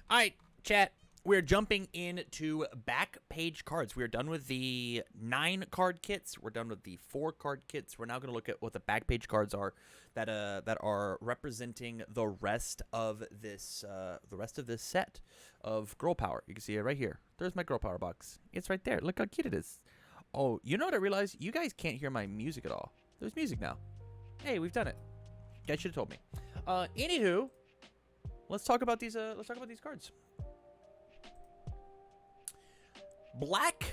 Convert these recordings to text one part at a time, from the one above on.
All right, chat. We're jumping into back page cards. We are done with the 9 card kits. We're done with the 4 card kits. We're now going to look at what the back page cards are that are representing the rest of this set of girl power. You can see it right here. There's my girl power box. It's right there. Look how cute it is. Oh, you know what I realized? You guys can't hear my music at all. There's music now. Hey, we've done it. You guys should have told me. Anywho, let's talk about these. Let's talk about these cards. Black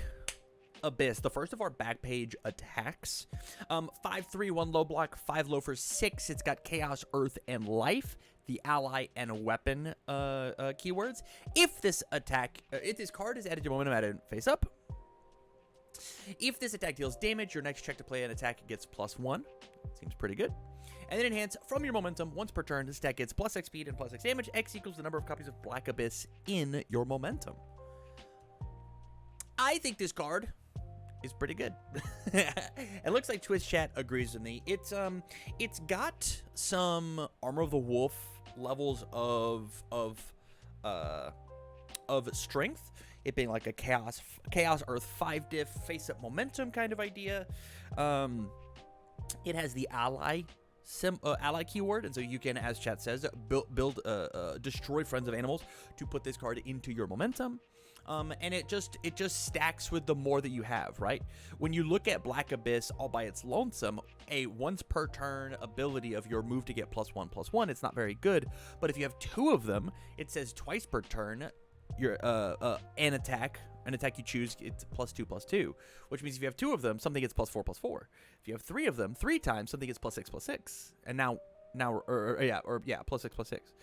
Abyss, the first of our back page attacks. 5/3, 1 low block, 5 low for 6. It's got Chaos, Earth, and Life, the ally and weapon keywords. If this card is added to momentum added face up. If this attack deals damage, your next check to play an attack gets +1. Seems pretty good. And then enhance from your momentum once per turn. This attack gets +X speed and +X damage. X equals the number of copies of Black Abyss in your momentum. I think this card is pretty good. It looks like Twitch chat agrees with me. It's got some Armor of the Wolf levels of strength. It being like a Chaos Earth 5 diff face up momentum kind of idea. It has the ally keyword, and so you can, as chat says, build destroy friends of animals to put this card into your momentum. And it just stacks with the more that you have, right? When you look at Black Abyss all by its lonesome, a once per turn ability of your move to get +1/+1, it's not very good. But if you have 2 of them, it says twice per turn, your an attack you choose, it's +2/+2, which means if you have 2 of them, something gets +4/+4. If you have 3 of them, 3 times, something gets +6/+6, and +6/+6.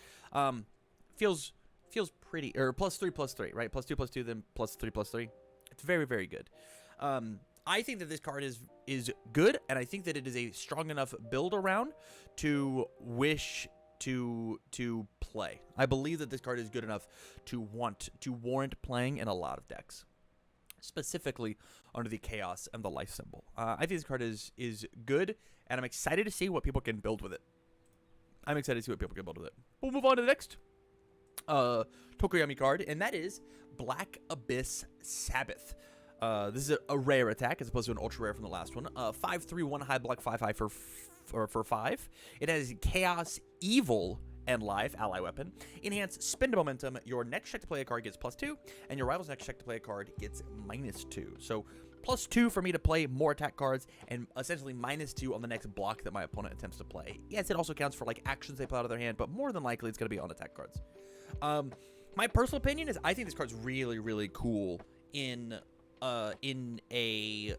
Feels pretty, or +3/+3, right? +2/+2, then +3/+3. It's very, very good. I think that this card is good, and I think that it is a strong enough build around to wish to play. I believe that this card is good enough to warrant playing in a lot of decks, specifically under the Chaos and the Life symbol. I think this card is good, and I'm excited to see what people can build with it. We'll move on to the next Tokoyami card, and that is Black Abyss Sabbath. This is a rare attack as opposed to an ultra rare from the last one. 5/3, 1 high block, 5/5 for 5. It has Chaos, Evil, and Life, ally weapon. Enhance, spend momentum. Your next check to play a card gets +2, and your rival's next check to play a card gets -2. So +2 for me to play more attack cards, and essentially -2 on the next block that my opponent attempts to play. Yes, it also counts for like actions they pull out of their hand, but more than likely it's going to be on attack cards. My personal opinion is I think this card's really, really cool in a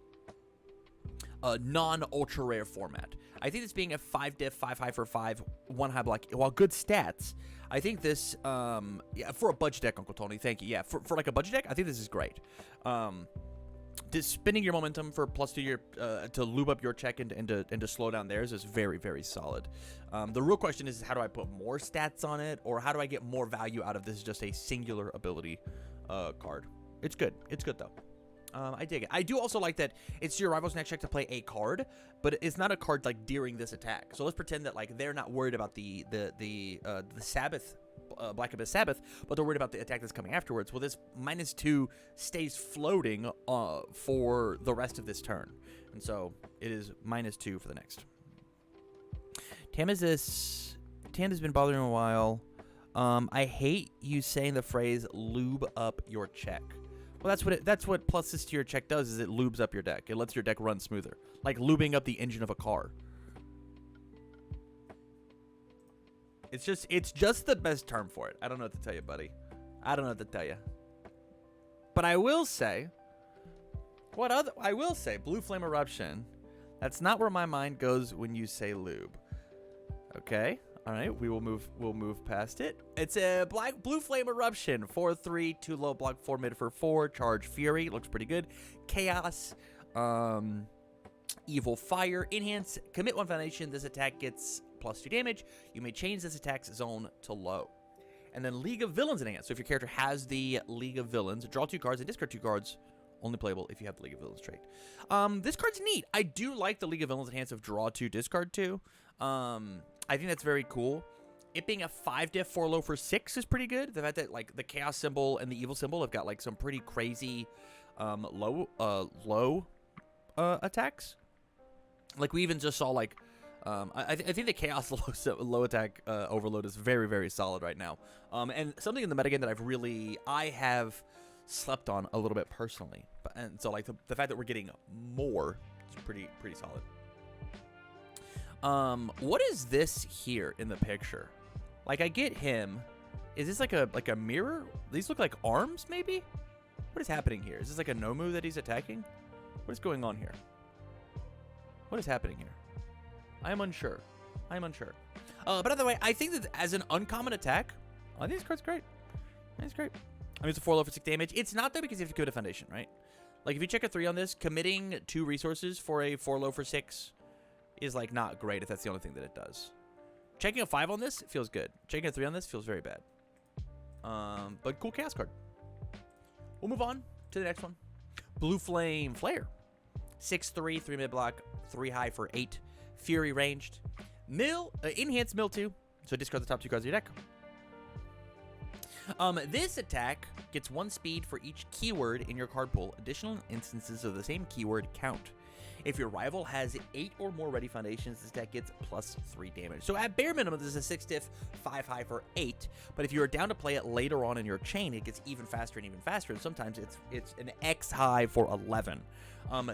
non-ultra rare format. I think this being a 5 diff, 5 high for 5, 1 high block, while good stats, I think this, for a budget deck, Uncle Tony, thank you. Yeah, for like a budget deck, I think this is great. Just spending your momentum for +2 to lube up your check and to slow down theirs is very, very solid. The real question is how do I put more stats on it, or how do I get more value out of this just a singular ability card? It's good. It's good though. I dig it. I do also like that it's your rival's next check to play a card, but it's not a card like during this attack. So let's pretend that like they're not worried about the Sabbath, Black Abyss Sabbath, but they're worried about the attack that's coming afterwards. Well, this -2 stays floating for the rest of this turn, and so it is -2 for the next. Tam has been bothering a while. I hate you saying the phrase "lube up your check." Well, that's what plus this to your check does, is it lubes up your deck. It lets your deck run smoother. Like lubing up the engine of a car. It's just the best term for it. I don't know what to tell you, buddy. I don't know what to tell you. But I will say, Blue Flame Eruption. That's not where my mind goes when you say lube. Okay? All right, we'll move past it. It's a Blue Flame Eruption, 4/3, 2 low block, 4 mid for 4, charge Fury, looks pretty good. Chaos, Evil Fire, enhance, commit 1 foundation. This attack gets +2 damage. You may change this attack's zone to low. And then League of Villains enhance. So if your character has the League of Villains, draw 2 cards and discard 2 cards. Only playable if you have the League of Villains trait. This card's neat. I do like the League of Villains enhance of draw 2, discard 2. I think that's very cool. it being a 5 diff 4 low for 6 is pretty good. The fact that like the chaos symbol and the evil symbol have got like some pretty crazy low attacks. Like we even just saw like I think the chaos low attack overload is very, very solid right now. And something in the metagame that I have slept on a little bit personally. And so like the fact that we're getting more is pretty solid. What is this here in the picture? Like I get him. Is this like a mirror? These look like arms maybe? What is happening here? Is this like a Nomu that he's attacking? What is going on here? What is happening here? I am unsure. But either way, I think that as an uncommon attack, I think this card's great. It's great. I mean, it's a 4 low for 6 damage. It's not though because you have to commit a foundation, right? Like if you check a 3 on this, committing 2 resources for a 4 low for 6 is like not great if that's the only thing that it does. Checking a 5 on this feels good. Checking a 3 on this feels very bad. But cool chaos card. We'll move on to the next one. Blue Flame Flare. 6/3, 3 mid block, 3 high for 8. Fury ranged. Enhanced mill 2. So discard the top 2 cards of your deck. This attack gets 1 speed for each keyword in your card pool. Additional instances of the same keyword count. If your rival has 8 or more ready foundations, this deck gets +3 damage. So at bare minimum, this is a 6 diff, 5 high for 8. But if you are down to play it later on in your chain, it gets even faster and even faster. And sometimes it's an X high for 11.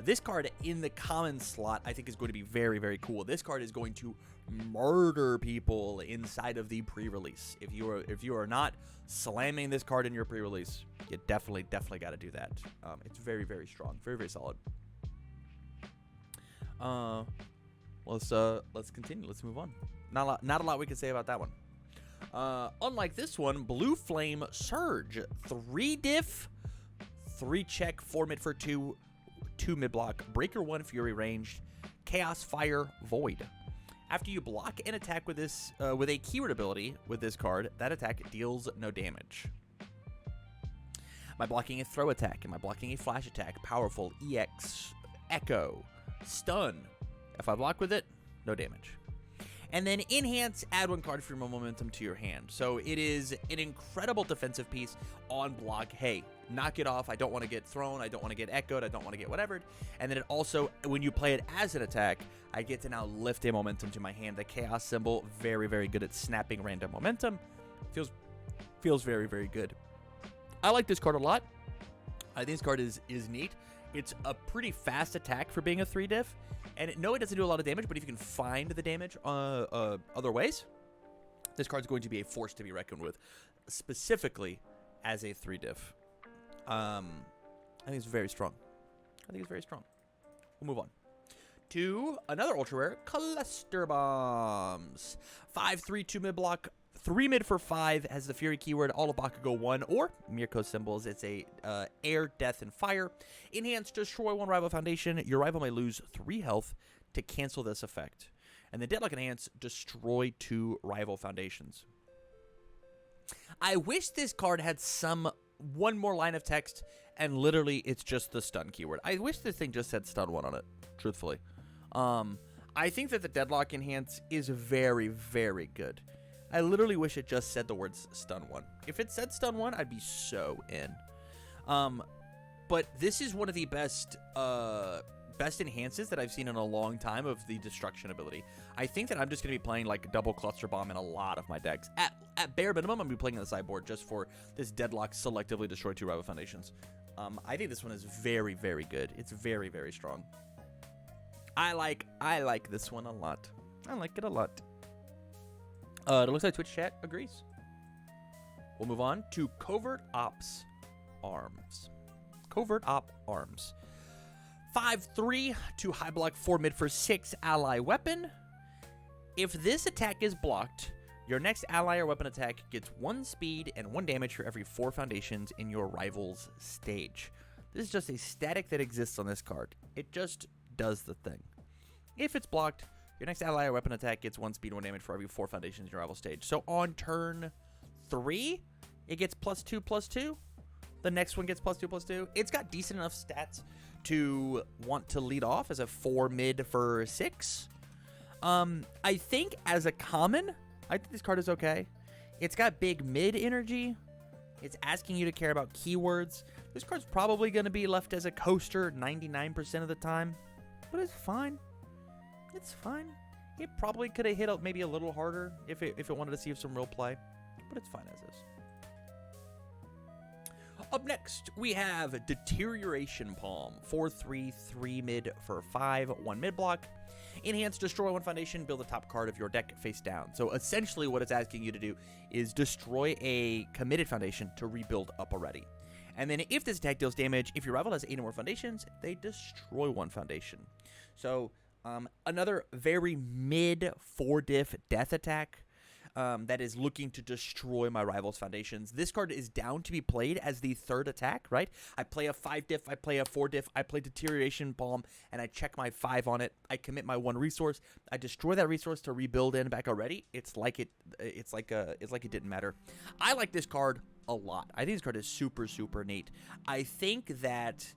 This card in the common slot, I think, is going to be very, very cool. This card is going to murder people inside of the pre-release. If you are not slamming this card in your pre-release, you definitely got to do that. It's very, very strong, very, very solid. Let's continue. Let's move on. Not a lot we can say about that one. Unlike this one, Blue Flame Surge, 3 diff, 3 check, 4 mid for 2, 2 mid block, breaker 1 fury ranged, chaos fire void. After you block an attack with this with a keyword ability with this card, that attack deals no damage. Am I blocking a throw attack? Am I blocking a flash attack? Powerful, EX, Echo, stun. If I block with it, no damage. And then enhance, add 1 card from your momentum to your hand. So it is an incredible defensive piece on block. Hey, knock it off. I don't want to get thrown. I don't want to get echoed. I don't want to get whatever. And then it also, when you play it as an attack, I get to now lift a momentum to my hand. The chaos symbol, very, very good at snapping random momentum. Feels very, very good. I like this card a lot. I think this card is neat. It's a pretty fast attack for being a 3 diff. And no, it doesn't do a lot of damage, but if you can find the damage other ways, this card's going to be a force to be reckoned with, specifically as a 3 diff. I think it's very strong. We'll move on to another ultra rare, Cluster Bombs. 5/3, 2 mid block, 3 mid for 5, has the Fury keyword, all of Bakugo 1, or Mirko symbols. It's a air, death, and fire. Enhance, destroy 1 rival foundation. Your rival may lose 3 health to cancel this effect. And the Deadlock Enhance, destroy 2 rival foundations. I wish this card had one more line of text, and literally it's just the stun keyword. I wish this thing just said stun 1 on it, truthfully. I think that the Deadlock Enhance is very, very good. I literally wish it just said the words stun 1. If it said stun 1, I'd be so in. But this is one of the best enhances that I've seen in a long time of the destruction ability. I think that I'm just going to be playing like double cluster bomb in a lot of my decks. At bare minimum, I'm going to be playing on the sideboard just for this deadlock selectively destroy 2 rival foundations. I think this one is very, very good. It's very, very strong. I like this one a lot. I like it a lot. It looks like Twitch chat agrees. We'll move on to Covert Ops Arms. Covert Ops Arms. 5/3, 2 high block, 4 mid for 6 ally weapon. If this attack is blocked, your next ally or weapon attack gets 1 speed and 1 damage for every 4 foundations in your rival's stage. This is just a static that exists on this card. It just does the thing. If it's blocked, your next ally or weapon attack gets 1 speed, 1 damage for every 4 foundations in your rival stage. So on turn 3, it gets +2/+2. The next one gets +2/+2. It's got decent enough stats to want to lead off as a 4 mid for 6. I think as a common, I think this card is okay. It's got big mid energy. It's asking you to care about keywords. This card's probably going to be left as a coaster 99% of the time, but it's fine. It's fine. It probably could have hit maybe a little harder if it wanted to see some real play, but it's fine as is. Up next, we have Deterioration Palm. 4/3, 3 mid for 5, 1 mid block. Enhance, destroy 1 foundation, build the top card of your deck face down. So essentially what it's asking you to do is destroy a committed foundation to rebuild up already. And then if this attack deals damage, if your rival has 8 or more foundations, they destroy 1 foundation. So another very mid 4-diff death attack. That is looking to destroy my rival's foundations. This card is down to be played as the 3rd attack, right? I play a 5-diff, I play a 4-diff, I play Deterioration Palm, and I check my 5 on it. I commit my 1 resource. I destroy that resource to rebuild in back already. It's like it didn't matter. I like this card a lot. I think this card is super, super neat. I think that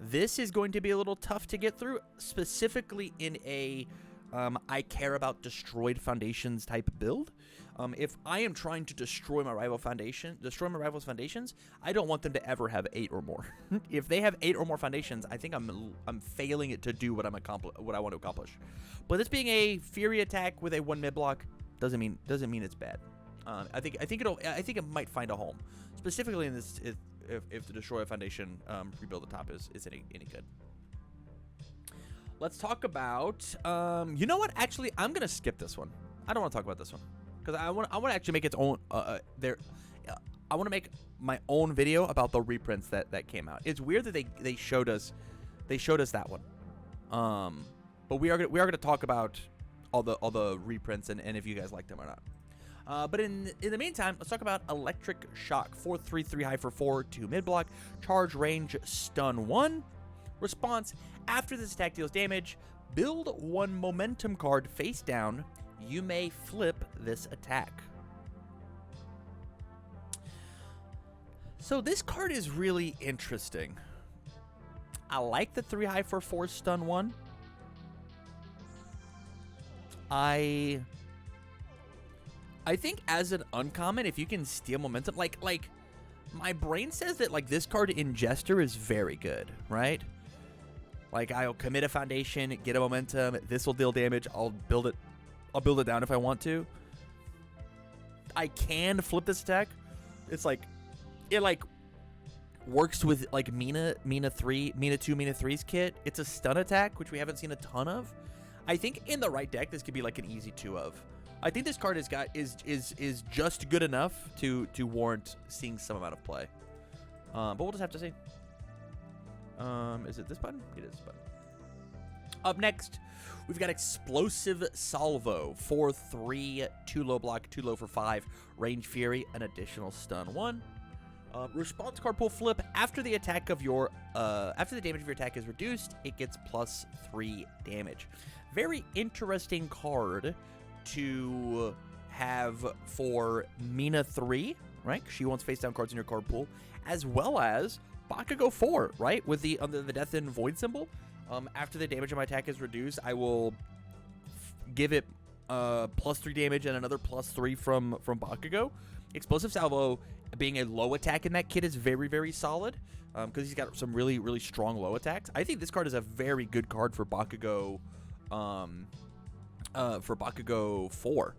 this is going to be a little tough to get through, specifically in a I care about destroyed foundations type build. If I am trying to destroy my rival's foundations, I don't want them to ever have 8 or more. If they have 8 or more foundations, I think I'm failing it to do what I want to accomplish. But this being a Fury attack with a 1 mid block doesn't mean it's bad. I think it might find a home, specifically in this if the destroy a foundation rebuild the top is any good. Let's talk about, you know what? Actually, I'm going to skip this one. I don't want to talk about this one because I want to actually make its own, I want to make my own video about the reprints that came out. It's weird that they showed us that one. But we are going to talk about all the reprints and if you guys like them or not. But in the meantime, let's talk about Electric Shock. 4/3, 3 high for 4, 2 mid block, charge, range, stun 1. Response: after this attack deals damage, build 1 momentum card face down. You may flip this attack. So this card is really interesting. I like the 3 high for 4 stun 1. I think as an uncommon, if you can steal momentum, like my brain says that like this card in Jester is very good, right? Like I'll commit a foundation, get a momentum. This will deal damage. I'll build it down if I want to. I can flip this attack. It's like it works with like Mina 2, Mina 3's kit. It's a stun attack, which we haven't seen a ton of. I think in the right deck, this could be like an easy 2 of. I think this card is just good enough to warrant seeing some amount of play. But we'll just have to see. Is it this button? It is this button. Up next, we've got Explosive Salvo. 4/3, 2 low block, 2 low for 5, range fury, an additional stun 1. Response card pull flip. After the attack of your after the damage of your attack is reduced, it gets +3 damage. Very interesting card to have for Mina 3, right? She wants face down cards in your card pool, as well as Bakugo 4, right? With the under the death and void symbol. After the damage of my attack is reduced, I will give it +3 damage and another +3 from Bakugo. Explosive Salvo being a low attack in that kit is very, very solid because he's got some really, really strong low attacks. I think this card is a very good card for Bakugo. For Bakugo 4.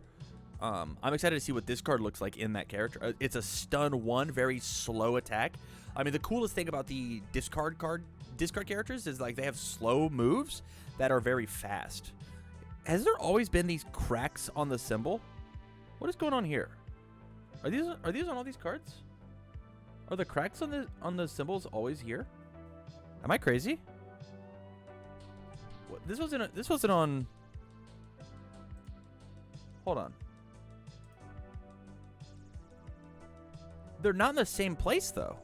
I'm excited to see what this card looks like in that character. It's a stun 1, very slow attack. I mean, the coolest thing about the discard characters is like they have slow moves that are very fast. Has there always been these cracks on the symbol? What is going on here? Are these on all these cards? Are the cracks on the symbols always here? Am I crazy? What, this wasn't on. Hold on. They're not in the same place though.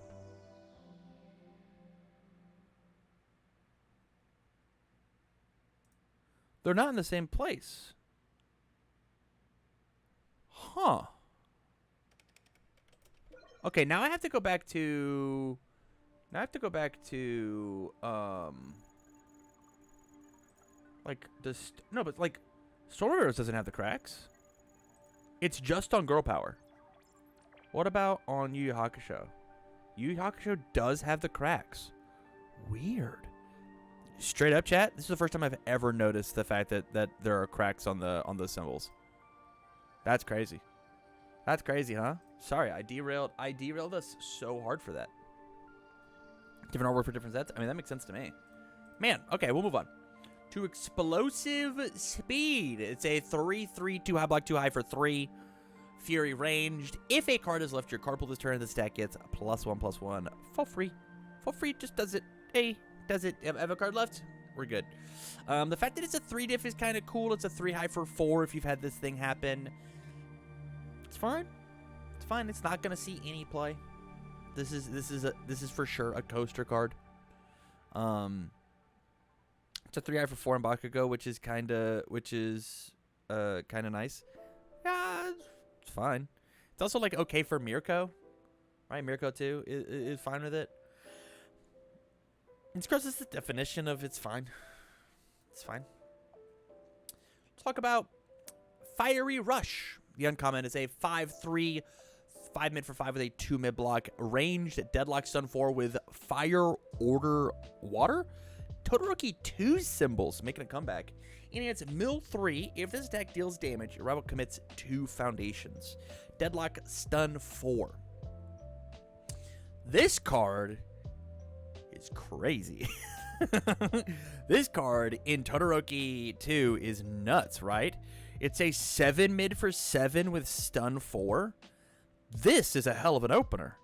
They're not in the same place. Huh. Okay, now I have to go back to... like, no, but, like, Stormbearers doesn't have the cracks. It's just on girl power. What about on Yu Yu Hakusho? Yu Yu Hakusho does have the cracks. Weird. Straight up, chat. This is the first time I've ever noticed the fact that there are cracks on those symbols. That's crazy. That's crazy, huh? Sorry, I derailed us so hard for that. Different artwork for different sets. I mean, that makes sense to me. Man, okay, we'll move on to Explosive Speed. It's a 3/3 2 high block 2 high for 3. Fury ranged. If a card is left your card pool this turn, the stack gets +1/+1 for free. For free, just does it. Hey, does it have a card left? We're good. The fact that it's a 3 diff is kind of cool. It's a 3 high for 4 if you've had this thing happen. It's fine. It's fine. It's not gonna see any play. This is for sure a coaster card. It's a 3 high for 4 in Bakugo, which is kind of nice. Yeah, it's fine. It's also like okay for Mirko, right? Mirko too is fine with it. It's gross. Is the definition of it's fine. It's fine. Let's talk about Fiery Rush. The uncommon is a 5/3, 5 mid for 5 with a 2 mid block, ranged, deadlock, stun 4 with Fire Order Water. Todoroki 2 symbols making a comeback. And it's mill 3. If this attack deals damage, your rival commits 2 foundations. Deadlock, stun 4. This card is crazy. This card in Todoroki 2 is nuts, right? It's a 7 mid for 7 with stun 4. This is a hell of an opener.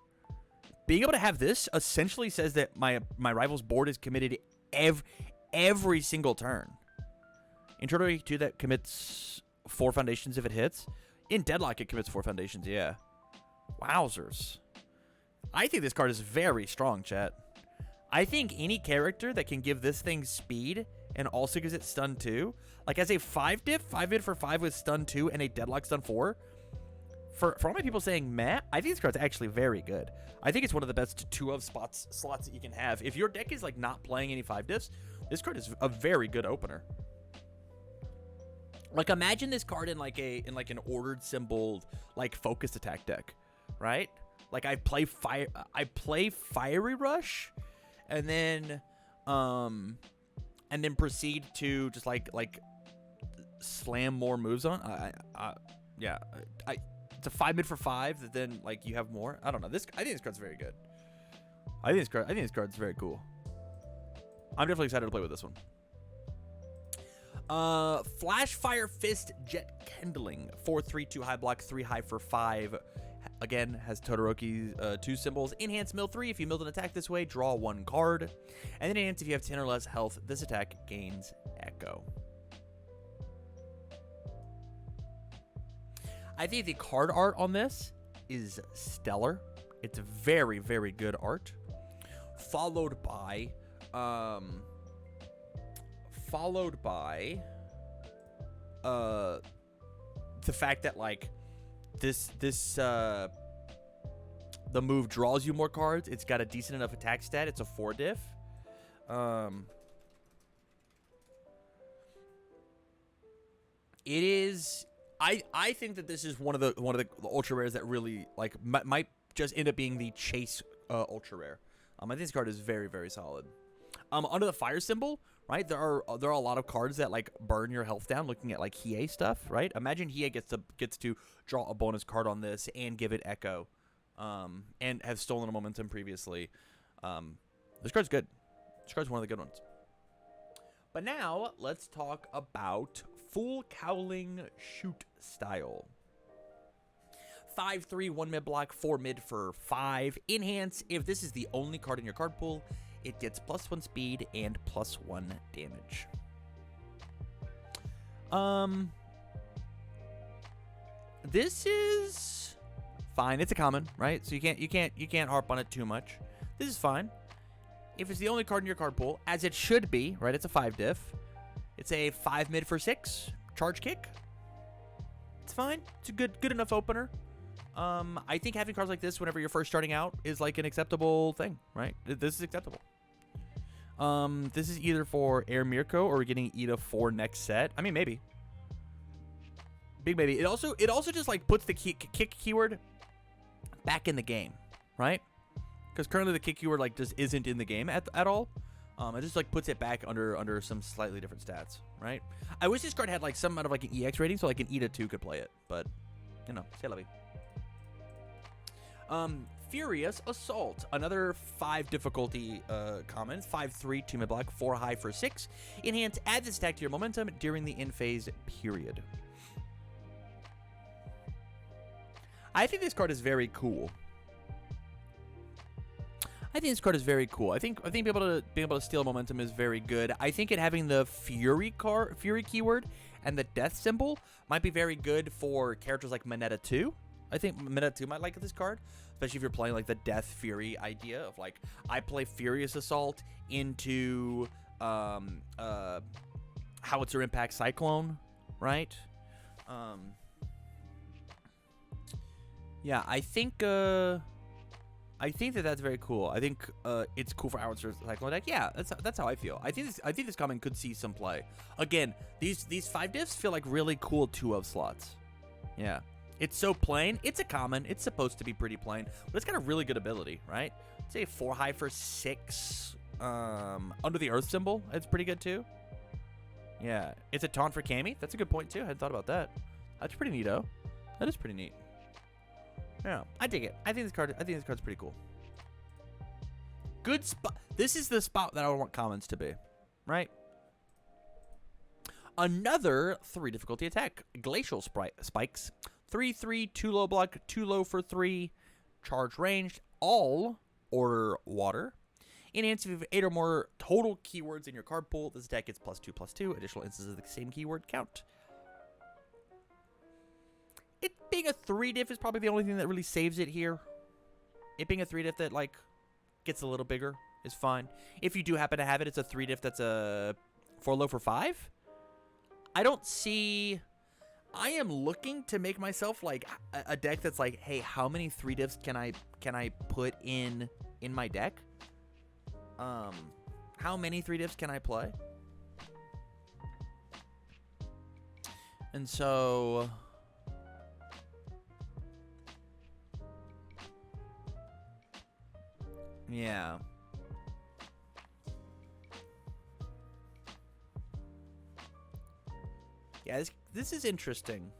Being able to have this essentially says that my rival's board is committed every single turn. In Todoroki 2, that commits 4 foundations if it hits. In Deadlock, it commits 4 foundations, yeah. Wowzers. I think this card is very strong, chat. I think any character that can give this thing speed and also gives it stun 2, like as a 5 diff, 5 mid for 5 with stun 2 and a Deadlock stun 4, for all my people saying meh, I think this card's actually very good. I think it's one of the best 2-of slots that you can have. If your deck is like not playing any 5 diffs, this card is a very good opener. Like imagine this card in like an ordered symbol like focused attack deck, right? Like I play Fiery Rush, and then proceed to just like slam more moves on. It's a 5 mid for 5 that then like you have more. I don't know. I think this card's very good. I think this card's very cool. I'm definitely excited to play with this one. Flash Fire Fist Jet Kindling. 4/3 2 high block 3 high for 5. Again, has Todoroki's 2 symbols. Enhance mill 3. If you milled an attack this way, draw 1 card. And then enhance if you have 10 or less health. This attack gains Echo. I think the card art on this is stellar. It's very, very good art. Followed by the fact that like the move draws you more cards. It's got a decent enough attack stat. It's a 4 diff. It is. I think that this is one of the ultra rares that really like might just end up being the chase ultra rare. I think this card is very, very solid. Under the fire symbol, right? There are a lot of cards that like burn your health down. Looking at like Hiei stuff, right? Imagine Hiei gets to draw a bonus card on this and give it Echo, and have stolen a momentum previously. This card's good. This card's one of the good ones. But now let's talk about full Cowling shoot style. 5/3 1 mid block 4 mid for 5. Enhance if this is the only card in your card pool. It gets +1 speed and +1 damage. This is fine. It's a common, right? So you can't harp on it too much. This is fine. If it's the only card in your card pool, as it should be, right? It's a 5 diff. It's a 5 mid for 6 charge kick. It's fine. It's a good enough opener. I think having cards like this whenever you're first starting out is like an acceptable thing, right? This is acceptable. This is either for Air Mirko or we're getting Ida for next set. I mean, maybe. Big maybe. It also just like puts the kick keyword back in the game, right? Because currently the kick keyword like just isn't in the game at all. It just like puts it back under some slightly different stats, right? I wish this card had like some amount of like an EX rating, so like an Eda 2 could play it, but you know, c'est la vie. Furious Assault, another 5 difficulty common, 5/3, 2 mid block, 4 high for 6. Enhance, add this attack to your momentum during the in phase period. I think this card is very cool. I think being able to steal momentum is very good. I think it having the Fury keyword and the death symbol might be very good for characters like Mineta 2. I think Mineta 2 might like this card, especially if you're playing like the Death Fury idea of like I play Furious Assault into Howitzer Impact Cyclone, right? Yeah, I think that's very cool. I think it's cool for Howitzer Cyclone deck. Yeah, that's how I feel. I think this comment could see some play. Again, these 5 diffs feel like really cool 2-of slots. Yeah. It's so plain. It's a common. It's supposed to be pretty plain, but it's got a really good ability, right? I'd say 4 high for 6. Under the Earth symbol, it's pretty good too. Yeah, it's a taunt for Cammy. That's a good point too. I hadn't thought about that. That's pretty neato. That is pretty neat. Yeah, I dig it. I think this card's pretty cool. Good spot. This is the spot that I want commons to be, right? Another 3 difficulty attack. Glacial Spikes. 3/3, 2 low block, 2 low for 3. Charge ranged. All order water. Enhance if you have 8 or more total keywords in your card pool. This attack gets +2/+2. Additional instances of the same keyword count. It being a 3 diff is probably the only thing that really saves it here. It being a 3 diff that like gets a little bigger is fine. If you do happen to have it, it's a 3 diff that's a 4 low for 5. I don't see. I am looking to make myself like a deck that's like, hey, how many 3 diffs can I put in my deck? How many 3 diffs can I play? And so yeah. Yeah, this is interesting.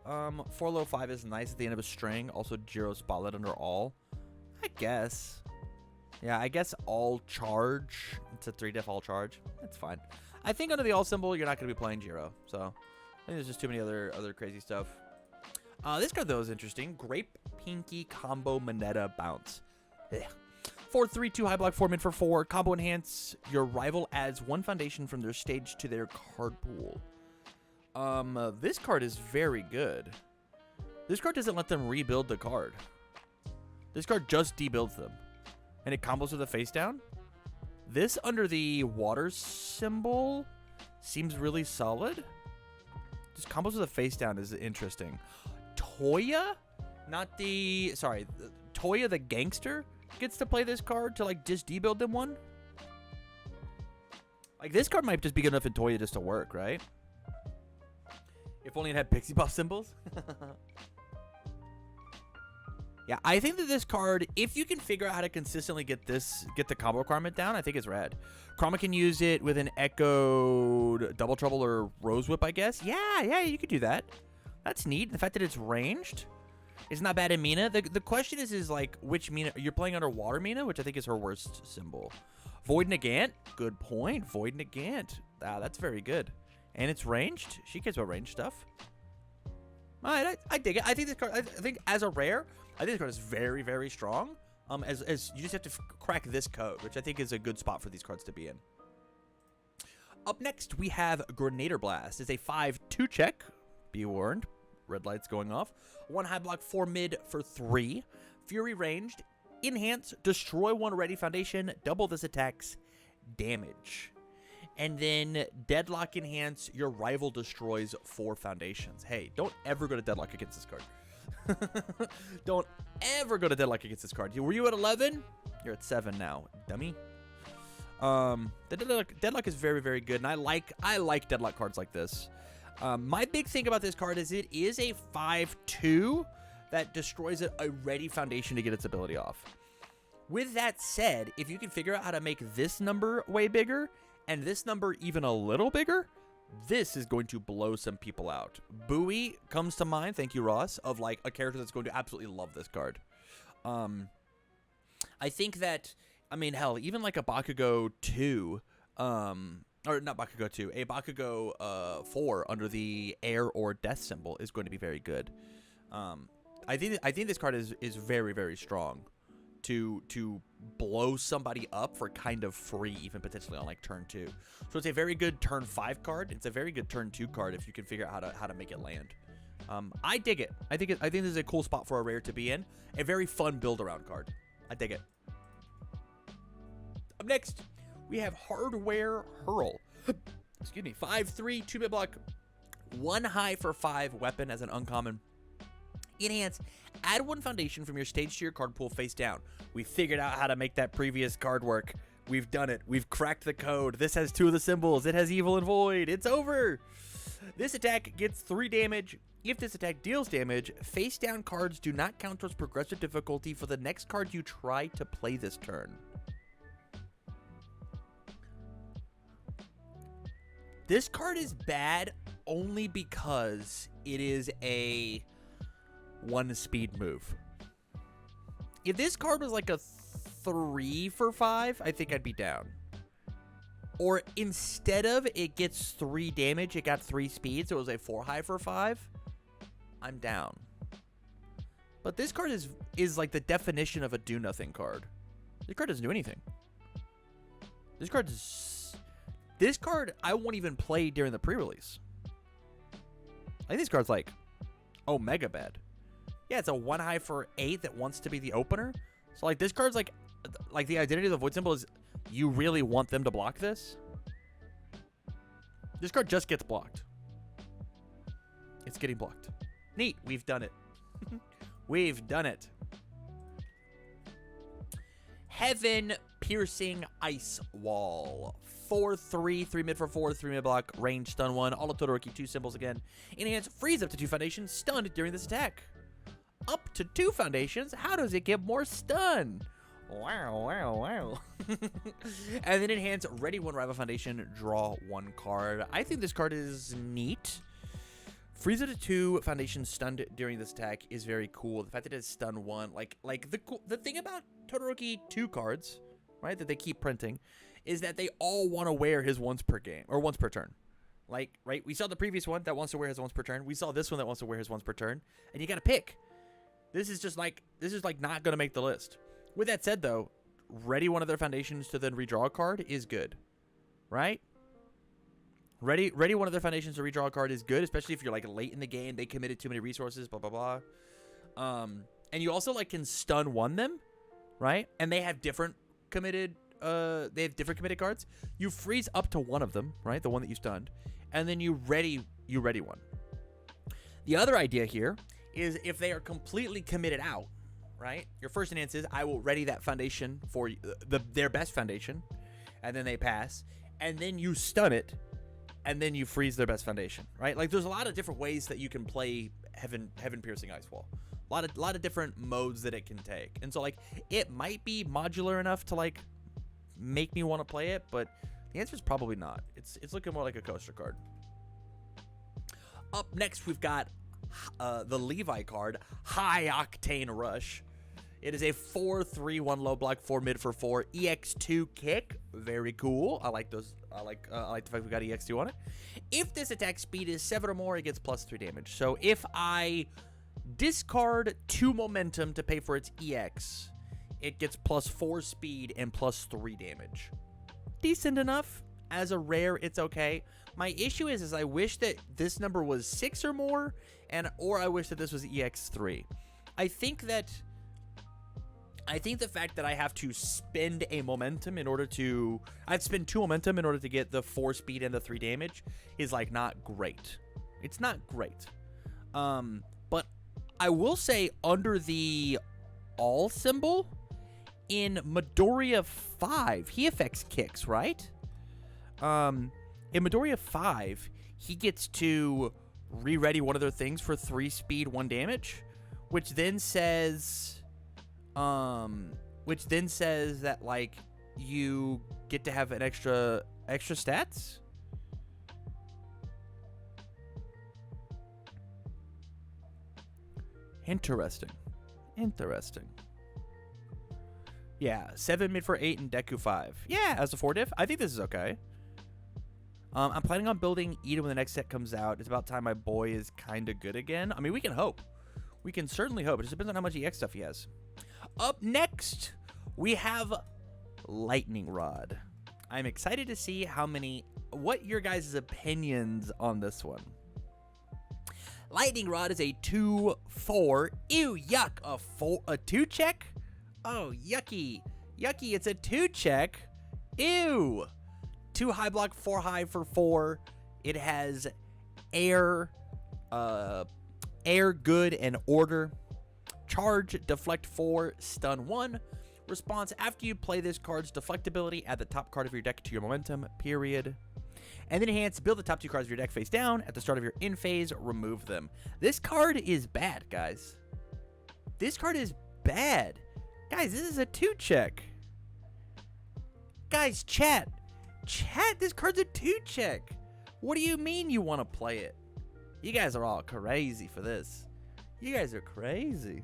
4 low 5 is nice at the end of a string. Also, Jiro Spotlight under all. I guess. Yeah, I guess all charge. It's a 3 diff all charge. That's fine. I think under the all symbol, you're not going to be playing Jiro. So, I think there's just too many other crazy stuff. This card, though, is interesting. Grape Pinky Combo Mineta Bounce. Ugh. 4/3, 2 high block, 4 mid for 4. Combo enhance. Your rival adds 1 foundation from their stage to their card pool. This card is very good. This card doesn't let them rebuild the card. This card just debuilds them. And it combos with a face down. This under the water symbol seems really solid. Just combos with a face down is interesting. Toya? Toya the gangster gets to play this card to like just debuild them 1. Like this card might just be good enough in Toya just to work, right? If only it had pixie buff symbols. Yeah, I think that this card, if you can figure out how to consistently get the combo requirement down, I think it's rad. Chroma can use it with an Echoed Double Trouble or Rose Whip, I guess. Yeah, you could do that. That's neat. The fact that it's ranged is not bad in Mina. The question is like which Mina you're playing under Water Mina, which I think is her worst symbol. Void Nagant, good point. Void Nagant, that's very good, and it's ranged. She cares about ranged stuff. All right, I dig it. I think this card. I think as a rare, I think this card is very, very strong. As you just have to crack this code, which I think is a good spot for these cards to be in. Up next, we have Grenader Blast. It's a 5/2 check. Be warned, red lights going off. 1 high block, 4 mid for 3. Fury ranged. Enhance, destroy 1 ready foundation. Double this attack's damage. And then Deadlock enhance, your rival destroys 4 foundations. Hey, don't ever go to Deadlock against this card. Don't ever go to Deadlock against this card. Were you at 11? You're at 7 now, dummy. The Deadlock is very, very good, and I like Deadlock cards like this. My big thing about this card is it is a 5/2 that destroys a ready foundation to get its ability off. With that said, if you can figure out how to make this number way bigger and this number even a little bigger, this is going to blow some people out. Bowie comes to mind, thank you, Ross, of like a character that's going to absolutely love this card. I think that, I mean, hell, even like a Bakugo 2, or not Bakugo 2, a Bakugo 4 under the air or death symbol is going to be very good. I think this card is very, very strong to blow somebody up for kind of free, even potentially on like turn 2. So it's a very good turn 5 card. It's a very good turn 2 card if you can figure out how to make it land. I dig it. I think this is a cool spot for a rare to be in. A very fun build around card. I dig it. Up next, we have Hardware Hurl. Excuse me. 5/3, 2-bit block, 1 high for 5 weapon as an uncommon. Enhance. Add 1 foundation from your stage to your card pool face down. We figured out how to make that previous card work. We've done it. We've cracked the code. This has 2 of the symbols. It has evil and void. It's over. This attack gets 3 damage. If this attack deals damage, face down cards do not count towards progressive difficulty for the next card you try to play this turn. This card is bad only because it is a 1 speed move. If this card was like a 3 for 5, I think I'd be down. Or instead of it gets 3 damage, it got 3 speed, so it was a 4 high for 5, I'm down. But this card is like the definition of a do nothing card. This card doesn't do anything. This card I won't even play during the pre-release. I think this card's like Omega bad. Yeah, it's a 1 high for 8 that wants to be the opener. So like this card's like the identity of the void symbol is you really want them to block this. This card just gets blocked. It's getting blocked. Neat, we've done it. We've done it. Heaven Piercing Ice Wall. 4/3, 3 mid for 4, 3 mid block, range stun 1, all of Todoroki 2 symbols again. Enhance, freeze up to 2 foundations, stunned during this attack. Up to 2 foundations? How does it get more stun? Wow, wow, wow. And then enhance, ready 1 rival foundation, draw 1 card. I think this card is neat. Freeze up to 2 foundations stunned during this attack is very cool. The fact that it's stun 1, like the thing about Todoroki 2 cards, right, that they keep printing, is that they all want to wear his once per game, or once per turn. Like, right, we saw the previous one that wants to wear his once per turn. We saw this one that wants to wear his once per turn. And you got to pick. This is not going to make the list. With that said, though, ready 1 of their foundations to then redraw a card is good, right? Ready 1 of their foundations to redraw a card is good, especially if you're like late in the game, they committed too many resources, blah blah blah. And you also like can stun 1 them, right? And they have different committed cards. You freeze up to 1 of them, right? The one that you stunned, and then you ready 1. The other idea here is if they are completely committed out, right? Your first enhance is I will ready that foundation for their best foundation, and then they pass, and then you stun it, and then you freeze their best foundation, right? Like there's a lot of different ways that you can play Heaven Piercing Ice Wall. A lot of different modes that it can take, and so like it might be modular enough to like make me want to play it, but the answer is probably not. It's looking more like a coaster card. Up next, we've got the Levi card, High Octane Rush. It is a 4/3, 1 low block, 4 mid for 4, EX2 kick. Very cool. I like those. I like the fact we got EX2 on it. If this attack speed is 7 or more, it gets +3 damage. So if I discard 2 momentum to pay for its EX, it gets +4 speed and +3 damage. Decent enough. As a rare, it's okay. My issue is I wish that this number was 6 or more, or I wish that this was EX3. I think the fact that I have to spend a momentum in order to... I'd spend 2 momentum in order to get the 4 speed and the 3 damage is, like, not great. It's not great. But I will say under the all symbol, in Midoriya 5, he affects kicks, right? In Midoriya 5, he gets to re-ready one of their things for 3 speed, 1 damage, which then says that like you get to have an extra stats. Interesting. Yeah, 7 mid for 8 and Deku 5. Yeah, as a 4 diff, I think this is okay. I'm planning on building Eden when the next set comes out. It's about time my boy is kind of good again. I mean, we can hope. We can certainly hope. It just depends on how much EX stuff he has. Up next, we have Lightning Rod. I'm excited to see what your guys' opinions on this one. Lightning Rod is a 2/4. Ew, yuck. A 2 check? Oh, yucky. Yucky, it's a 2 check. Ew. 2 high block, 4 high for 4. It has air, good, and order. Charge, deflect 4, stun 1. Response, after you play this card's deflect ability, add the top card of your deck to your momentum, period. And then enhance, build the top 2 cards of your deck face down. At the start of your in phase, remove them. This card is bad, guys. This card is bad. Guys, this is a 2 check. Guys, chat, this card's a 2 check. What do you mean you want to play it? You guys are all crazy for this. You guys are crazy.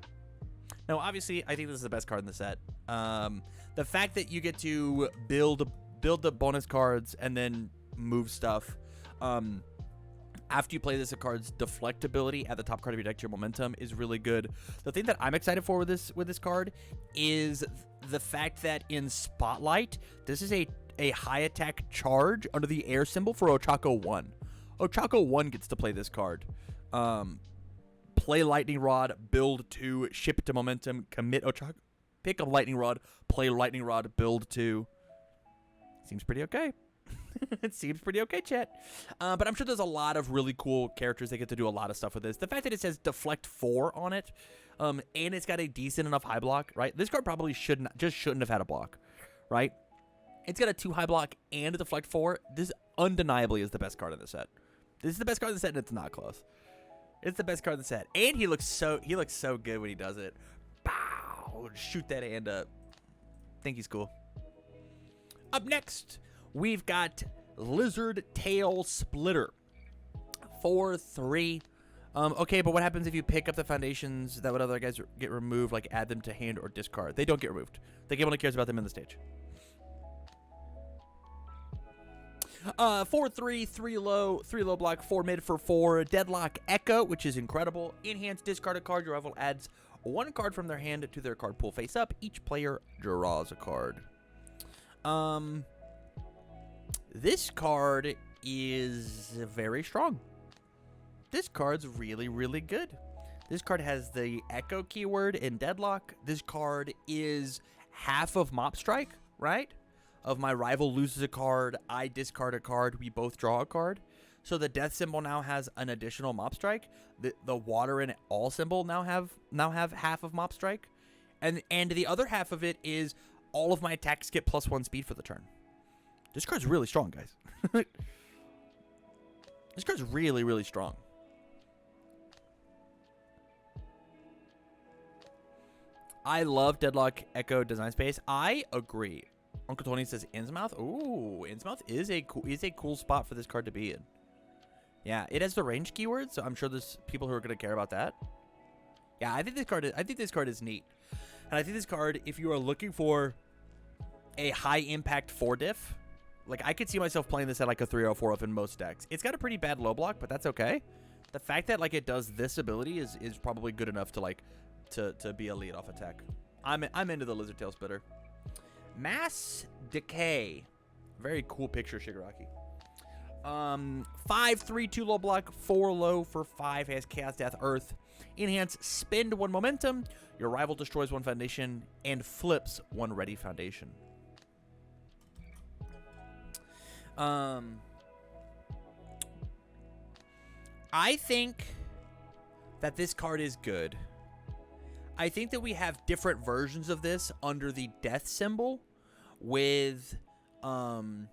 Now, obviously, I think this is the best card in the set. The fact that you get to build the bonus cards and then move stuff. After you play this, a card's deflect ability at the top card of your deck to your momentum is really good. The thing that I'm excited for with this card is the fact that in Spotlight, this is a high attack charge under the air symbol for Ochako 1. Ochako 1 gets to play this card. Play Lightning Rod, build 2, ship it to momentum, commit Ochako, pick up Lightning Rod, play Lightning Rod, build 2. Seems pretty okay. It seems pretty okay, chat. But I'm sure there's a lot of really cool characters that get to do a lot of stuff with this. The fact that it says deflect 4 on it, and it's got a decent enough high block, right? This card probably shouldn't have had a block, right? It's got a 2 high block and a deflect 4. This undeniably is the best card in the set. This is the best card in the set, and it's not close. It's the best card in the set, and he looks so good when he does it. Bow! Shoot that hand up. Think he's cool. Up next, we've got Lizard Tail Splitter. 4/3. Okay, but what happens if you pick up the foundations that would other guys get removed, like add them to hand or discard? They don't get removed. The game only cares about them in the stage. 4/3, 3 low block, 4 mid for 4. Deadlock Echo, which is incredible. Enhance, discard a card. Your rival adds 1 card from their hand to their card pool face up. Each player draws a card. This card is very strong. This card's really, really good. This card has the Echo keyword in Deadlock. This card is half of Mop Strike, right? Of my rival loses a card, I discard a card, we both draw a card. So the death symbol now has an additional Mop Strike. The water and all symbol now have half of Mop Strike. And the other half of it is all of my attacks get +1 speed for the turn. This card's really strong, guys. This card's really, really strong. I love Deadlock Echo design space. I agree. Uncle Tony says Innsmouth. Ooh, Innsmouth is a cool spot for this card to be in. Yeah, it has the range keyword, so I'm sure there's people who are going to care about that. Yeah, I think this card is neat. And I think this card, if you are looking for a high impact 4 diff, like I could see myself playing this at like a 3 or 4 up in most decks. It's got a pretty bad low block, but that's okay. The fact that like it does this ability is probably good enough to like to be a lead off attack. I'm into the Lizard Tail Splitter. Mass Decay. Very cool picture, Shigaraki. 5/3, 2 low block, 4 low for 5, has Chaos Death Earth. Enhance, spend 1 momentum. Your rival destroys 1 foundation and flips 1 ready foundation. I think that this card is good. I think that we have different versions of this under the death symbol with some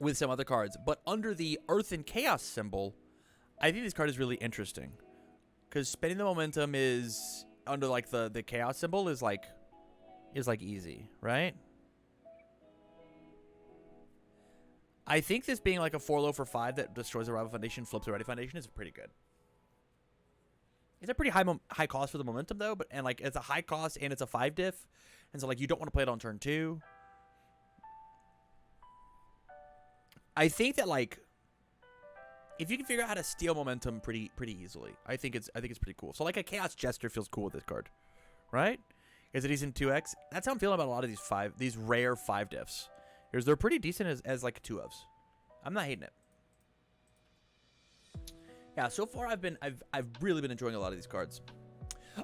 other cards. But under the Earth and Chaos symbol, I think this card is really interesting. Because spending the momentum is under like the Chaos symbol is like easy, right? I think this being like a 4 low for 5 that destroys a rival foundation, flips a ready foundation is pretty good. It's a pretty high cost for the momentum though, and like it's a high cost and it's a 5 diff, and so like you don't want to play it on turn 2. I think that like if you can figure out how to steal momentum pretty easily, I think it's pretty cool. So like a Chaos Jester feels cool with this card, right? Is it decent 2x? That's how I'm feeling about a lot of these rare 5 diffs. They're pretty decent as like 2 ofs. I'm not hating it. Yeah, so far I've really been enjoying a lot of these cards.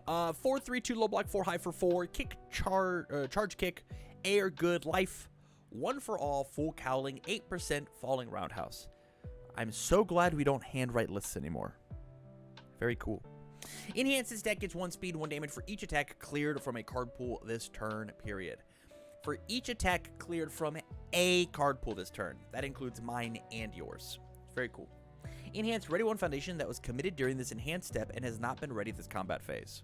4/3, 2 low block, 4 high for 4, kick, charge kick, air, good, life, 1 for all, full cowling, 8% falling roundhouse. I'm so glad we don't handwrite lists anymore. Very cool. Enhances deck gets 1 speed, 1 damage for each attack cleared from a card pool this turn, period. For each attack cleared from a card pool this turn. That includes mine and yours. Very cool. Enhance ready 1 foundation that was committed during this enhanced step and has not been ready this combat phase.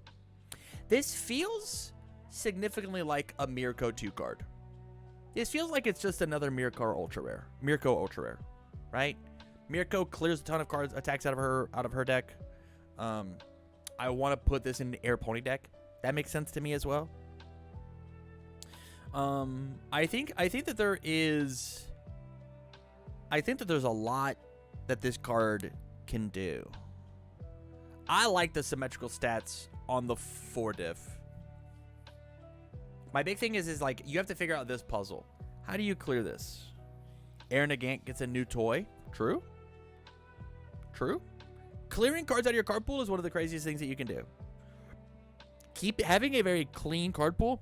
This feels significantly like a Mirko 2 card. This feels like it's just another Mirko Ultra Rare, right? Mirko clears a ton of cards, attacks out of her deck. I want to put this in the Air Pony deck. That makes sense to me as well. I think that there's a lot that this card can do. I like the symmetrical stats on the 4 diff. My big thing is like you have to figure out this puzzle. How do you clear this? Air Nagant gets a new toy. True. Clearing cards out of your card pool is one of the craziest things that you can do. Having a very clean card pool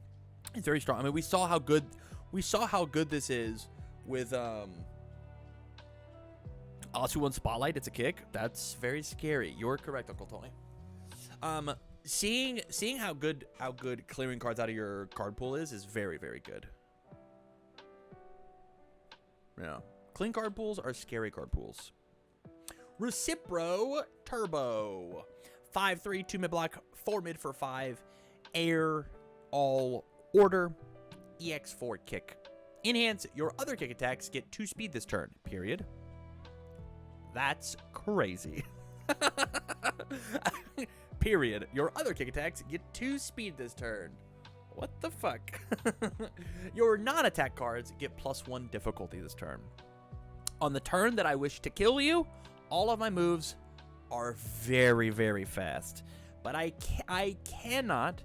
is very strong. I mean, we saw how good this is with Asu 1 Spotlight. It's a kick. That's very scary. You're correct, Uncle Tony. Seeing how good clearing cards out of your card pool is very, very good. Yeah. Clean card pools are scary card pools. Recipro Turbo. 5/3, 2 mid block, 4 mid for 5. Air, all order. EX4 kick. Enhance your other kick attacks get 2 speed this turn, period. That's crazy. Period. Your other kick attacks get 2 speed this turn. What the fuck? Your non-attack cards get +1 difficulty this turn. On the turn that I wish to kill you, all of my moves are very, very fast. But I cannot,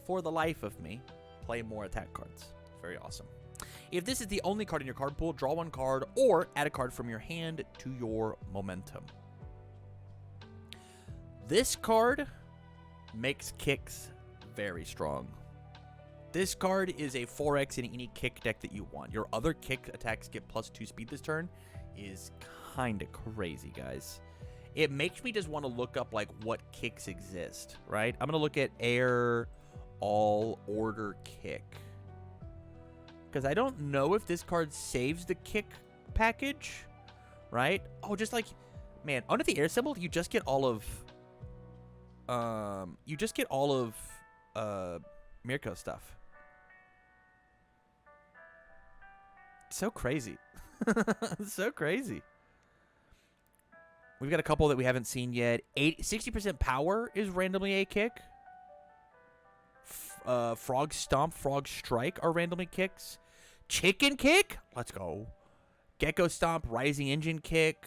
for the life of me, play more attack cards. Very awesome. If this is the only card in your card pool, draw 1 card or add a card from your hand to your momentum. This card makes kicks very strong. This card is a 4x in any kick deck that you want. Your other kick attacks get +2 speed this turn is kind of crazy, guys. It makes me just want to look up like what kicks exist, right? I'm going to look at air all order kick. Because I don't know if this card saves the kick package, right? Oh, just like, man, under the air symbol, you just get all of Mirko stuff. So crazy. So crazy. We've got a couple that we haven't seen yet. 60% power is randomly a kick. Frog Stomp, Frog Strike are randomly kicks. Chicken Kick? Let's go. Gecko Stomp, Rising Engine Kick.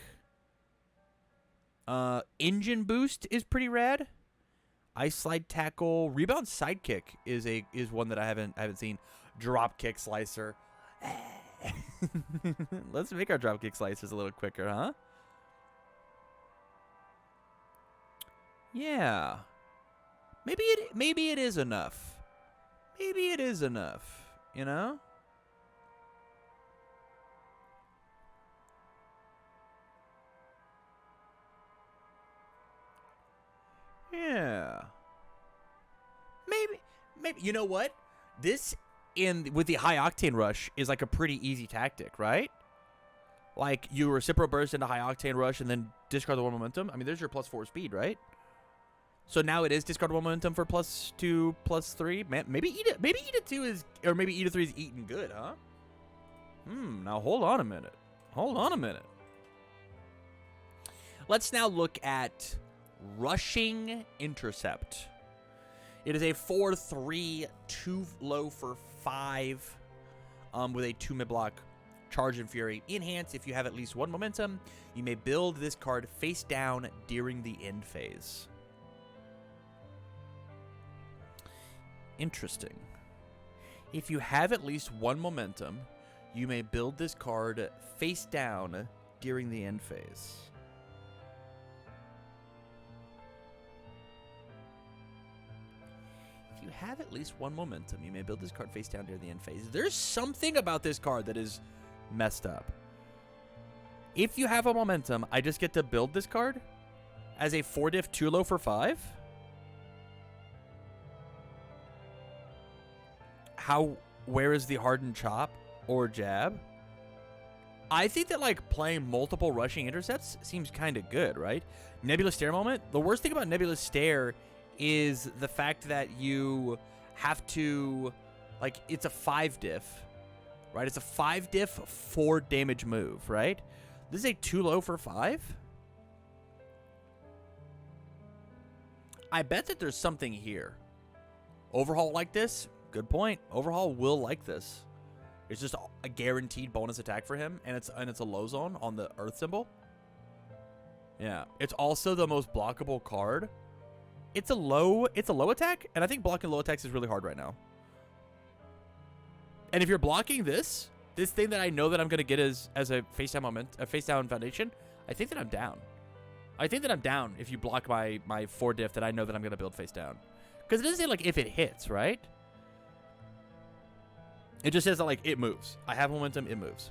Engine Boost is pretty rad. Ice Slide Tackle. Rebound Sidekick is one that I haven't seen. Drop Kick Slicer. Let's make our Drop Kick Slicers a little quicker, huh? Yeah. Maybe it is enough. Maybe it is enough, you know? Yeah. Maybe, you know what? This, with the high Octane rush, is like a pretty easy tactic, right? Like, you reciprocal burst into high Octane rush and then discard the 1 momentum. I mean, there's your +4 speed, right? So now it is discard 1 momentum for +2, +3. Man, maybe Eda 2 is, or maybe Eda 3 is eating good, huh? Now hold on a minute. Hold on a minute. Let's now look at Rushing Intercept. It is a 4/3, 2 low for 5, with a 2 mid block. Charge and Fury. Enhance, if you have at least 1 momentum, you may build this card face down during the end phase. Interesting. If you have at least 1 momentum, you may build this card face down during the end phase. If you have at least 1 momentum, you may build this card face down during the end phase. There's something about this card that is messed up. If you have a momentum, I just get to build this card as a 4-diff 2 low for 5. Where is the hardened chop or jab? I think that, like, playing multiple rushing intercepts seems kind of good, right? Nebula Stair moment. The worst thing about Nebula Stair is the fact that you have to, like, it's a 5-diff, right? It's a 5-diff 4 damage move, right? This is a 2 low for 5. I bet that there's something here. Overhaul like this? Good point. Overhaul will like this. It's just a guaranteed bonus attack for him, and it's a low zone on the earth symbol. Yeah, it's also the most blockable card. It's a low attack, and I think blocking low attacks is really hard right now. And if you're blocking this thing that I know that I'm gonna get as a face down foundation, I think that I'm down. I think that I'm down if you block my 4 diff that I know that I'm gonna build face down, because it doesn't say like if it hits, right? It just says that, like, it moves. I have momentum, it moves.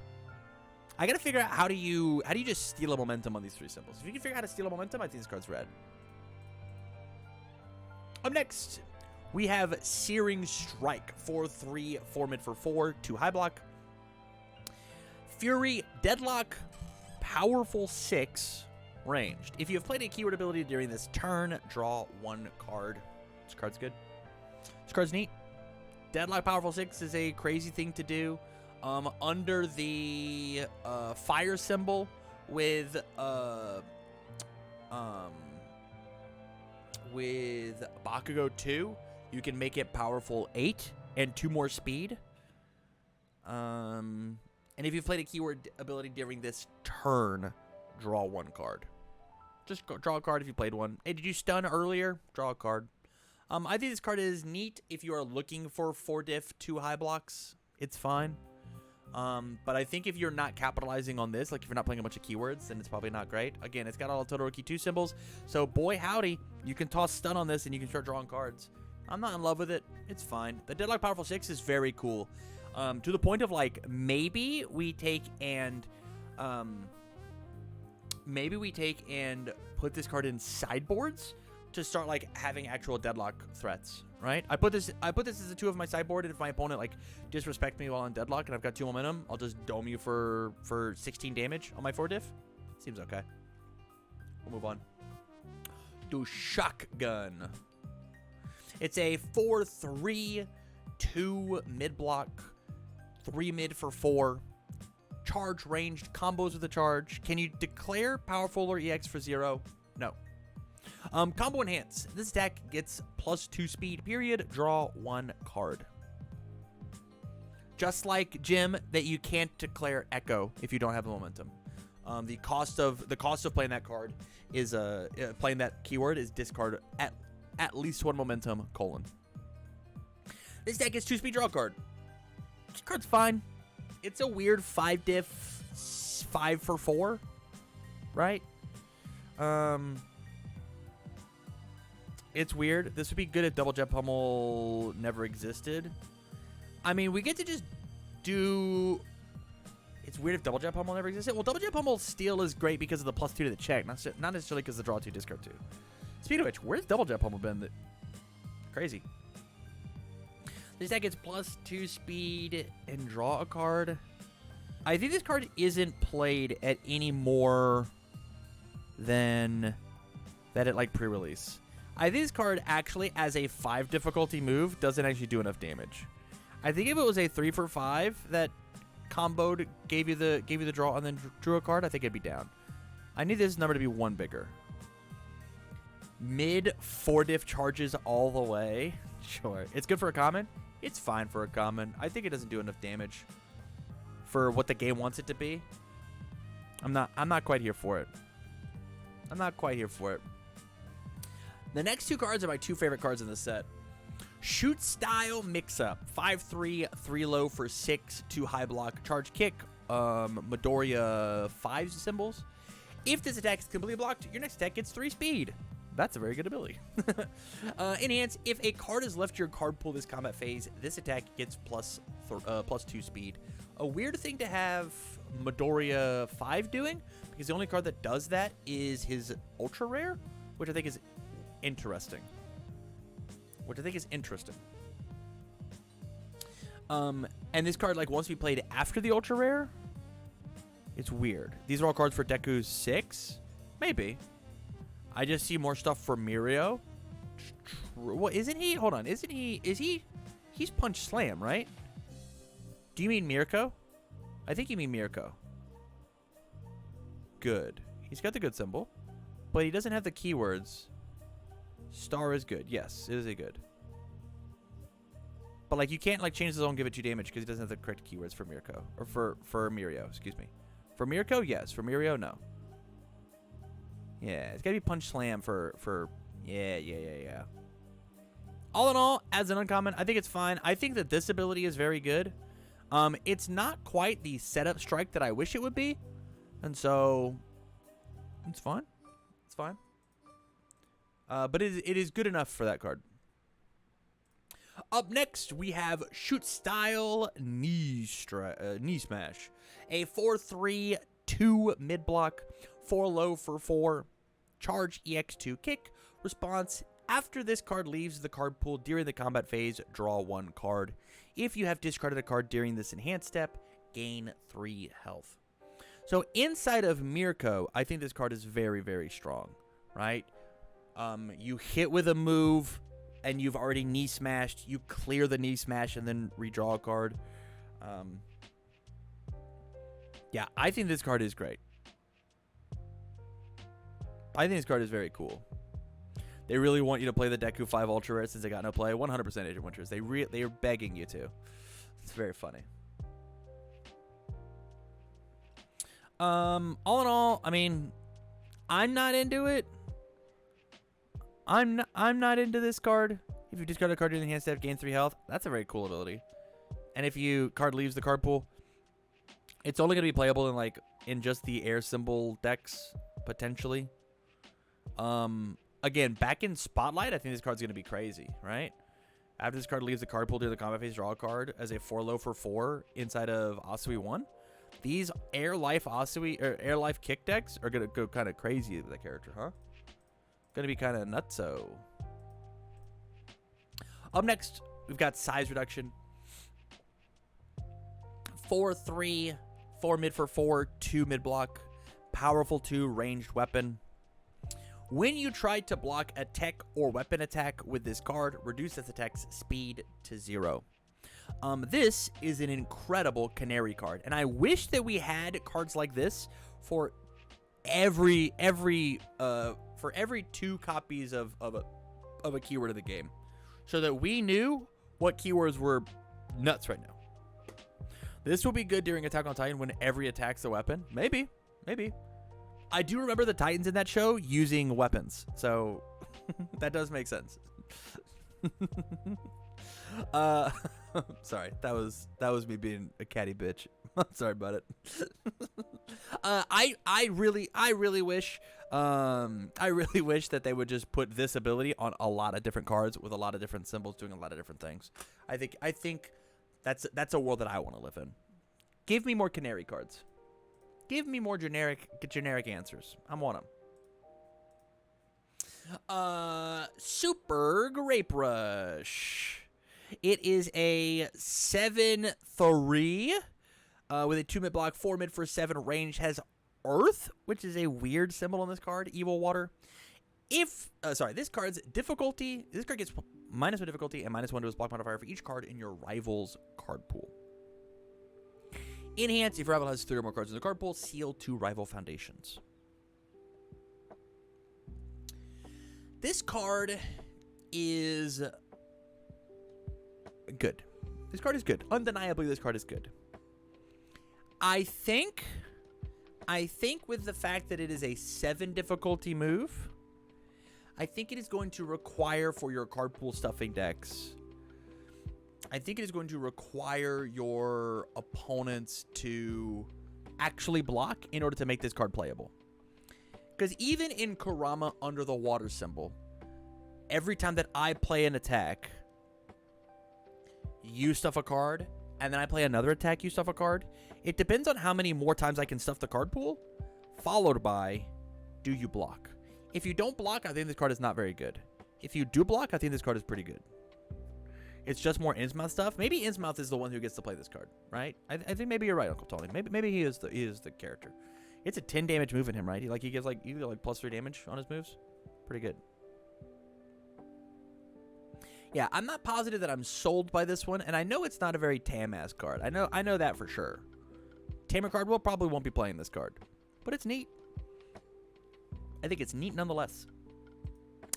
I gotta figure out how do you just steal a momentum on these 3 symbols. If you can figure out how to steal a momentum, I think this card's red. Up next, we have Searing Strike. 4/3, 4 mid for 4, 2 high block. Fury, Deadlock, Powerful 6, ranged. If you have played a keyword ability during this turn, draw 1 card. This card's good. This card's neat. Deadlock Powerful 6 is a crazy thing to do. Under the fire symbol with Bakugo 2, you can make it Powerful 8 and 2 more speed. And if you've played a keyword ability during this turn, draw 1 card. Just draw a card if you played one. Hey, did you stun earlier? Draw a card. I think this card is neat if you are looking for 4 diff 2 high blocks. It's fine. But I think if you're not capitalizing on this, like if you're not playing a bunch of keywords, then it's probably not great. Again, it's got all the Todoroki 2 symbols. So boy howdy, you can toss stun on this and you can start drawing cards. I'm not in love with it. It's fine. The Deadlock Powerful 6 is very cool. To the point of, like, maybe we take and put this card in sideboards to start, like, having actual deadlock threats, right? I put this as a 2 of my sideboard, and if my opponent, like, disrespects me while on deadlock and I've got 2 momentum, I'll just dome you for 16 damage on my 4 diff. Seems okay. We'll move on. Do Shotgun. It's a 4/3, 2 mid block, 3 mid for 4. Charge ranged, combos with a charge. Can you declare powerful or EX for 0? No. Combo enhance. This deck gets +2 speed, period. Draw 1 card. Just like Jim, that you can't declare Echo if you don't have the momentum. The cost of playing that card is playing that keyword is discard at least 1 momentum, colon. This deck gets 2 speed, draw a card. This card's fine. It's a weird 5 diff 5 for 4, right? It's weird. This would be good if Double Jet Pummel never existed. I mean, we get to just do... It's weird if Double Jet Pummel never existed. Well, Double Jet Pummel steal is great because of the +2 to the check, not necessarily because of the draw 2, discard 2. Speaking of which, where's Double Jet Pummel been? Crazy. This deck gets +2 speed and draw a card. I think this card isn't played at any more than that at like pre-release. I think this card actually, as a 5 difficulty move, doesn't actually do enough damage. I think if it was a 3 for 5 that comboed, gave you the draw and then drew a card, I think it'd be down. I need this number to be 1 bigger. Mid 4 diff charges all the way. Sure. It's good for a common. It's fine for a common. I think it doesn't do enough damage for what the game wants it to be. I'm not quite here for it. I'm not quite here for it. The next 2 cards are my 2 favorite cards in the set. Shoot Style Mixup. 5/3, 3 low for 6, 2 high block, charge kick, Midoriya 5 symbols. If this attack is completely blocked, your next attack gets 3 speed. That's a very good ability. Enhance. If a card is left your card pool this combat phase, this attack gets +2 speed. A weird thing to have Midoriya 5 doing, because the only card that does that is his ultra rare, which I think is interesting. And this card like wants to be played after the ultra rare. It's weird. These are all cards for Deku 6, maybe. I just see more stuff for Mirio. What isn't he? Hold on, isn't he? Is he? He's Punch Slam, right? Do you mean Mirko? I think you mean Mirko. Good. He's got the good symbol, but he doesn't have the keywords. Star is good. Yes, it is a good. But like you can't like change the zone, give it 2 damage because he doesn't have the correct keywords for Mirko or for Mirio. Excuse me. For Mirko, yes. For Mirio, no. Yeah, it's gotta be Punch Slam for yeah. All in all, as an uncommon, I think it's fine. I think that this ability is very good. It's not quite the setup strike that I wish it would be, and so it's fine. It's fine. But it is good enough for that card. Up next, we have Shoot Style Knee Smash. A 4/3, 2 mid block, 4 low for 4, charge EX2 kick. Response: after this card leaves the card pool during the combat phase, draw 1 card. If you have discarded a card during this enhanced step, gain 3 health. So inside of Mirko, I think this card is very, very strong, right? You hit with a move, and you've already knee smashed. You clear the knee smash and then redraw a card. Yeah, I think this card is great. I think this card is very cool. They really want you to play the Deku 5 Ultra Rare since they got no play. 100% Agent Winters. They are begging you to. It's very funny. All in all, I mean, I'm not into it. I'm not into this card. If you discard a card during the hand step, gain 3 health. That's a very cool ability. And if you card leaves the card pool, it's only gonna be playable in just the air symbol decks potentially. Again, back in Spotlight, I think this card's gonna be crazy, right? After this card leaves the card pool during the combat phase, draw a card as a 4 low for 4 inside of Asui 1. These Air Life Asui or Air Life kick decks are gonna go kind of crazy with that character, huh? Gonna be kind of nutso. Up next, we've got Size Reduction. 4/3, 4 mid for 4, 2 mid block, powerful 2 ranged weapon. When you try to block a tech or weapon attack with this card, reduce this attack's speed to 0. This is an incredible Canary card, and I wish that we had cards like this for every 2 copies of a keyword of the game, so that we knew what keywords were nuts right now. This will be good during Attack on Titan when every attack's a weapon. Maybe. I do remember the Titans in that show using weapons, so that does make sense. Sorry, that was me being a catty bitch. I'm sorry about it. I really wish that they would just put this ability on a lot of different cards with a lot of different symbols doing a lot of different things. I think that's a world that I want to live in. Give me more Canary cards. Give me more generic answers. I want them. Super Grape Rush. It is a 7/3 with a 2-mid block, 4-mid for 7 range. Has Earth, which is a weird symbol on this card. Evil Water. This card's difficulty. This card gets -1 difficulty and -1 to its block modifier for each card in your rival's card pool. Enhance, if your rival has 3 or more cards in the card pool, seal 2 rival foundations. This card is good. This card is good. Undeniably, this card is good. I think with the fact that it is a 7 difficulty move, I think it is going to require for your card pool stuffing decks, I think it is going to require your opponents to actually block in order to make this card playable. Because even in Kurama under the water symbol, every time that I play an attack, you stuff a card, and then I play another attack, you stuff a card. It depends on how many more times I can stuff the card pool, followed by, do you block? If you don't block, I think this card is not very good. If you do block, I think this card is pretty good. It's just more Innsmouth stuff. Maybe Innsmouth is the one who gets to play this card, right? I think maybe you're right, Uncle Tony. Maybe he is the character. It's a 10 damage move in him, right? He gives like +3 damage on his moves. Pretty good. Yeah, I'm not positive that I'm sold by this one, and I know it's not a very Tam-ass card. I know that for sure. TamCardwell probably won't be playing this card, but it's neat. I think it's neat nonetheless.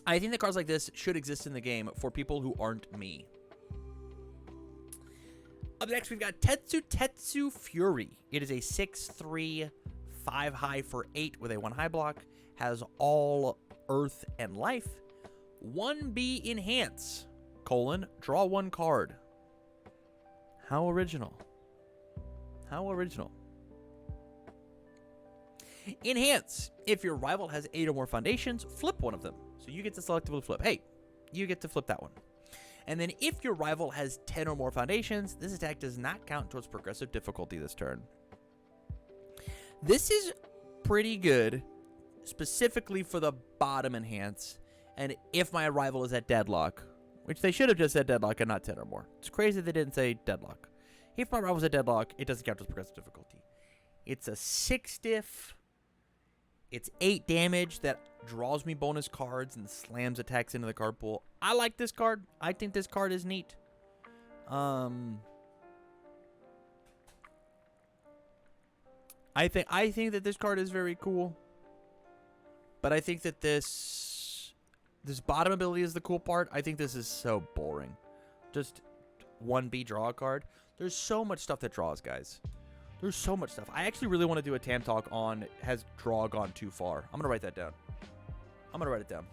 I think that cards like this should exist in the game for people who aren't me. Up next, we've got Tetsu Fury. It is a 6/3, 5 high for 8 with a 1 high block. Has all earth and life. 1B enhance, draw 1 card. How original. How original. Enhance. If your rival has 8 or more foundations, flip one of them. So you get to selectively flip. Hey, you get to flip that one. And then if your rival has 10 or more foundations, this attack does not count towards progressive difficulty this turn. This is pretty good, specifically for the bottom enhance. And if my rival is at deadlock, which they should have just said deadlock and not 10 or more. It's crazy they didn't say deadlock. If my rival's at deadlock, it doesn't count towards progressive difficulty. It's a 6 diff. It's 8 damage that draws me bonus cards and slams attacks into the card pool. I like this card. I think this card is neat. I think that this card is very cool. But I think that this bottom ability is the cool part. I think this is so boring. Just 1B draw a card. There's so much stuff that draws, guys. There's so much stuff. I actually really want to do a Tam talk on has draw gone too far. I'm going to write that down. I'm going to write it down.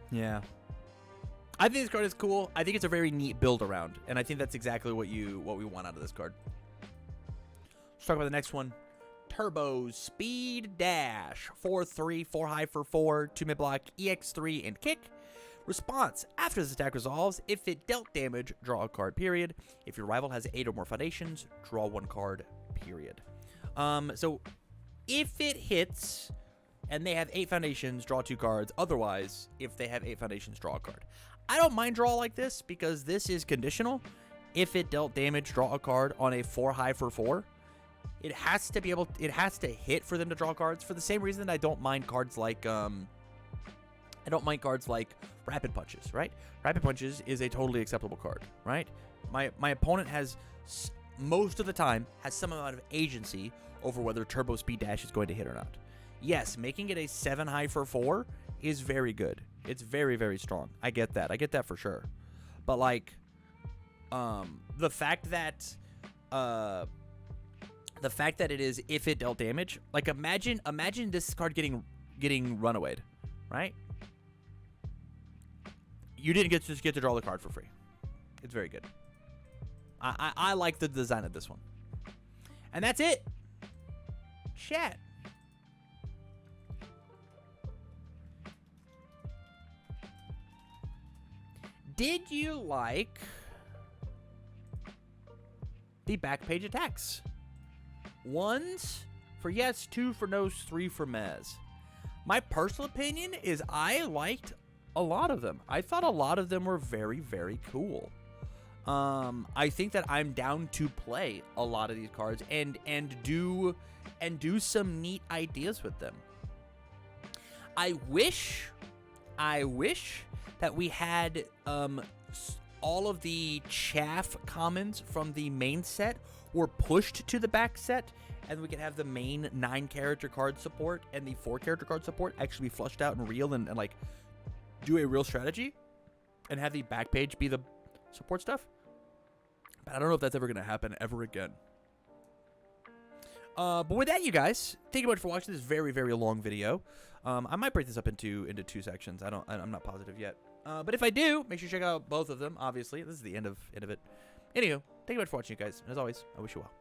Yeah. I think this card is cool. I think it's a very neat build around, and I think that's exactly what we want out of this card. Let's talk about the next one. Turbospeed Dash. 4/3, 4 high for 4, 2 mid block, EX3, and kick. Response. After this attack resolves, if it dealt damage, draw a card, period. If your rival has 8 or more foundations, draw 1 card, period. So if it hits and they have 8 foundations, draw 2 cards. Otherwise, if they have 8 foundations, draw a card. I don't mind draw like this because this is conditional. If it dealt damage, draw a card on a 4 high for 4. It has to hit for them to draw cards. For the same reason I don't mind cards like Rapid Punches, right? Rapid Punches is a totally acceptable card, right? My opponent has most of the time has some amount of agency over whether Turbo Speed Dash is going to hit or not. Yes, making it a 7 high for 4 is very good. It's very, very strong. I get that. I get that for sure. But like the fact that it is if it dealt damage, like imagine this card getting runawayed, right? You didn't just get to draw the card for free. It's very good. I like the design of this one. And that's it. Chat. Did you like the back page attacks? 1s for yes, 2 for no, 3 for mez. My personal opinion is I liked a lot of them. I thought a lot of them were very, very cool. I think that I'm down to play a lot of these cards and do some neat ideas with them. I wish that we had all of the chaff commons from the main set were pushed to the back set, and we could have the main 9-character card support and the 4-character card support actually be flushed out and real and like do a real strategy, and have the back page be the support stuff. But I don't know if that's ever going to happen ever again. But with that, you guys, thank you much for watching this very, very long video. I might break this up into 2 sections. I'm not positive yet. But if I do, make sure you check out both of them. Obviously, this is the end of it. Anywho, thank you much for watching, you guys. And as always, I wish you well.